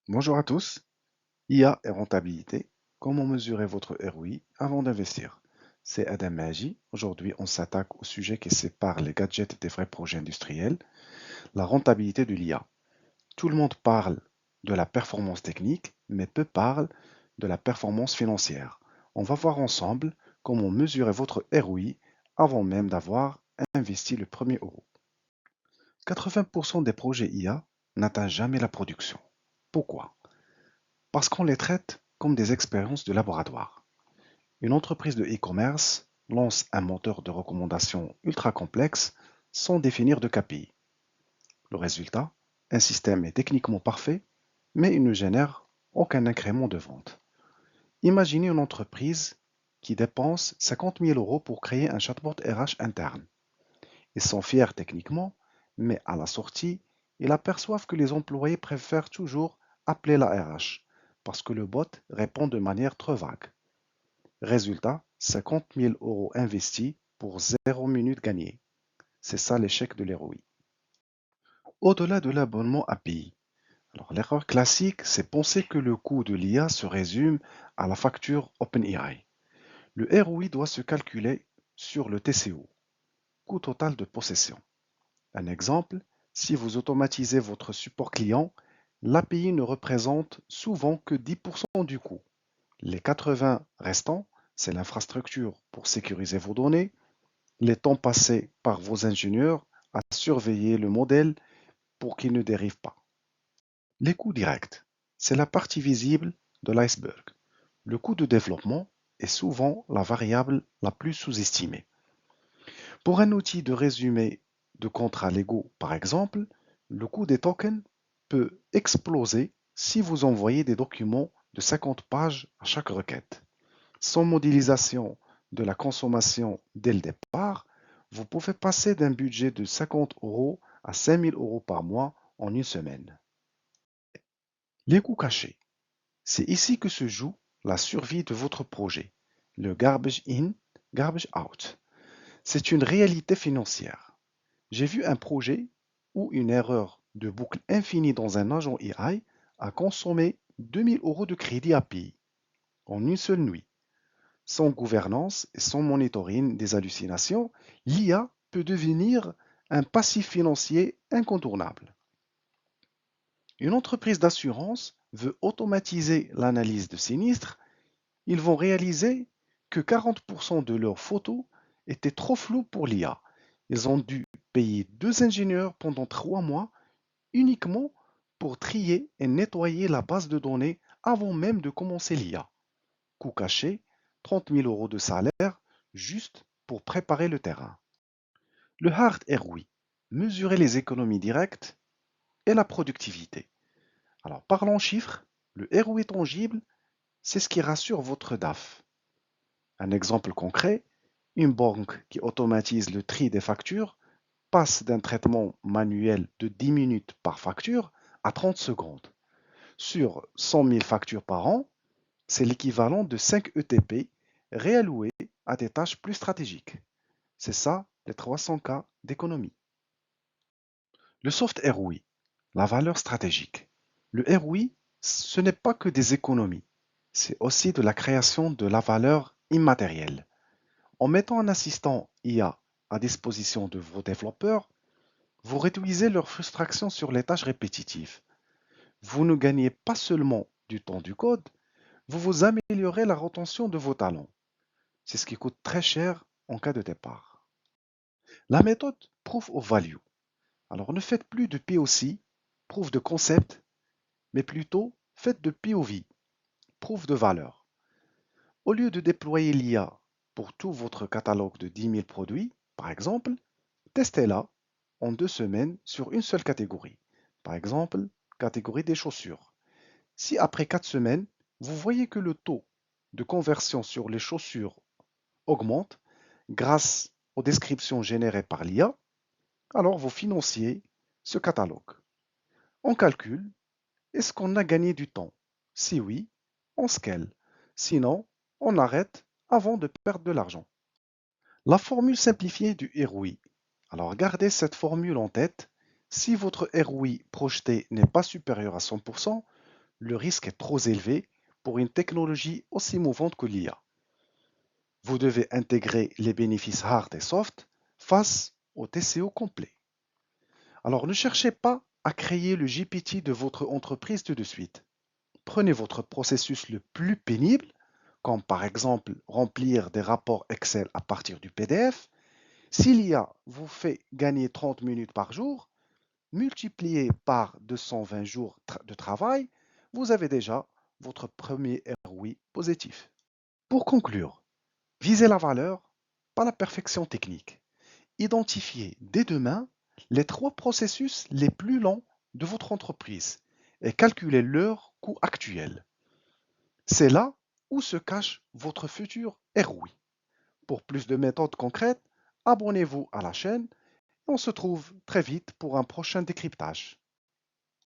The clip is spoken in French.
Bonjour à tous. IA et rentabilité. Comment mesurer votre ROI avant d'investir? C'est Adam Maji. Aujourd'hui, on s'attaque au sujet qui sépare les gadgets des vrais projets industriels, la rentabilité de l'IA. Tout le monde parle de la performance technique, mais peu parle de la performance financière. On va voir ensemble comment mesurer votre ROI avant même d'avoir investi le premier euro. 80% des projets IA n'atteignent jamais la production. Pourquoi? Parce qu'on les traite comme des expériences de laboratoire. Une entreprise de e-commerce lance un moteur de recommandation ultra complexe sans définir de KPI. Le résultat, un système est techniquement parfait, mais il ne génère aucun incrément de vente. Imaginez une entreprise qui dépense 50 000 euros pour créer un chatbot RH interne. Ils sont fiers techniquement, mais à la sortie, ils aperçoivent que les employés préfèrent toujours appeler la RH parce que le bot répond de manière trop vague. Résultat, 50 000 euros investis pour 0 minute gagnée. C'est ça l'échec de l'ROI. Au-delà de l'abonnement API, alors l'erreur classique, c'est penser que le coût de l'IA se résume à la facture OpenAI. Le ROI doit se calculer sur le TCO, coût total de possession. Un exemple, si vous automatisez votre support client, l'API ne représente souvent que 10% du coût. Les 80 restants, c'est l'infrastructure pour sécuriser vos données, les temps passés par vos ingénieurs à surveiller le modèle pour qu'il ne dérive pas. Les coûts directs, c'est la partie visible de l'iceberg. Le coût de développement est souvent la variable la plus sous-estimée. Pour un outil de résumé de contrats légaux, par exemple, le coût des tokens peut exploser si vous envoyez des documents de 50 pages à chaque requête. Sans modélisation de la consommation dès le départ, vous pouvez passer d'un budget de 50 euros à 5 000 euros par mois en une semaine. Les coûts cachés. C'est ici que se joue la survie de votre projet. Le garbage in, garbage out. C'est une réalité financière. J'ai vu un projet où une erreur de boucle infinie dans un agent AI a consommé 2000 euros de crédit API en une seule nuit. Sans gouvernance et sans monitoring des hallucinations, l'IA peut devenir un passif financier incontournable. Une entreprise d'assurance veut automatiser l'analyse de sinistres. Ils vont réaliser que 40% de leurs photos étaient trop floues pour l'IA. Ils ont dû payer 2 ingénieurs pendant 3 mois uniquement pour trier et nettoyer la base de données avant même de commencer l'IA. Coût caché, 30 000 euros de salaire juste pour préparer le terrain. Le hard ROI, mesurer les économies directes et la productivité. Alors parlons chiffres, le ROI tangible, c'est ce qui rassure votre DAF. Un exemple concret, une banque qui automatise le tri des factures passe d'un traitement manuel de 10 minutes par facture à 30 secondes. Sur 100 000 factures par an, c'est l'équivalent de 5 ETP réalloués à des tâches plus stratégiques. C'est ça les 300 cas d'économie. Le soft ROI, la valeur stratégique. Le ROI, ce n'est pas que des économies, c'est aussi de la création de la valeur immatérielle. En mettant un assistant IA à disposition de vos développeurs, vous réduisez leur frustration sur les tâches répétitives. Vous ne gagnez pas seulement du temps du code, vous améliorez la retention de vos talents. C'est ce qui coûte très cher en cas de départ. La méthode Proof of Value. Alors ne faites plus de POC, proof de concept, mais plutôt faites de POV, proof de valeur. Au lieu de déployer l'IA pour tout votre catalogue de 10 000 produits, par exemple, testez-la en 2 semaines sur une seule catégorie. Par exemple, catégorie des chaussures. Si après 4 semaines, vous voyez que le taux de conversion sur les chaussures augmente grâce aux descriptions générées par l'IA, alors vous financiez ce catalogue. On calcule, est-ce qu'on a gagné du temps? Si oui, on scale. Sinon, on arrête avant de perdre de l'argent. La formule simplifiée du ROI. Alors gardez cette formule en tête. Si votre ROI projeté n'est pas supérieur à 100%, le risque est trop élevé pour une technologie aussi mouvante que l'IA. Vous devez intégrer les bénéfices hard et soft face au TCO complet. Alors ne cherchez pas à créer le GPT de votre entreprise tout de suite. Prenez votre processus le plus pénible, comme par exemple remplir des rapports Excel à partir du PDF. Si l'IA vous fait gagner 30 minutes par jour, multiplié par 220 jours de travail, vous avez déjà votre premier ROI positif. Pour conclure, visez la valeur, pas la perfection technique. Identifiez dès demain les 3 processus les plus longs de votre entreprise et calculez leur coût actuel. C'est là où se cache votre futur ROI. Pour plus de méthodes concrètes, abonnez-vous à la chaîne et on se trouve très vite pour un prochain décryptage.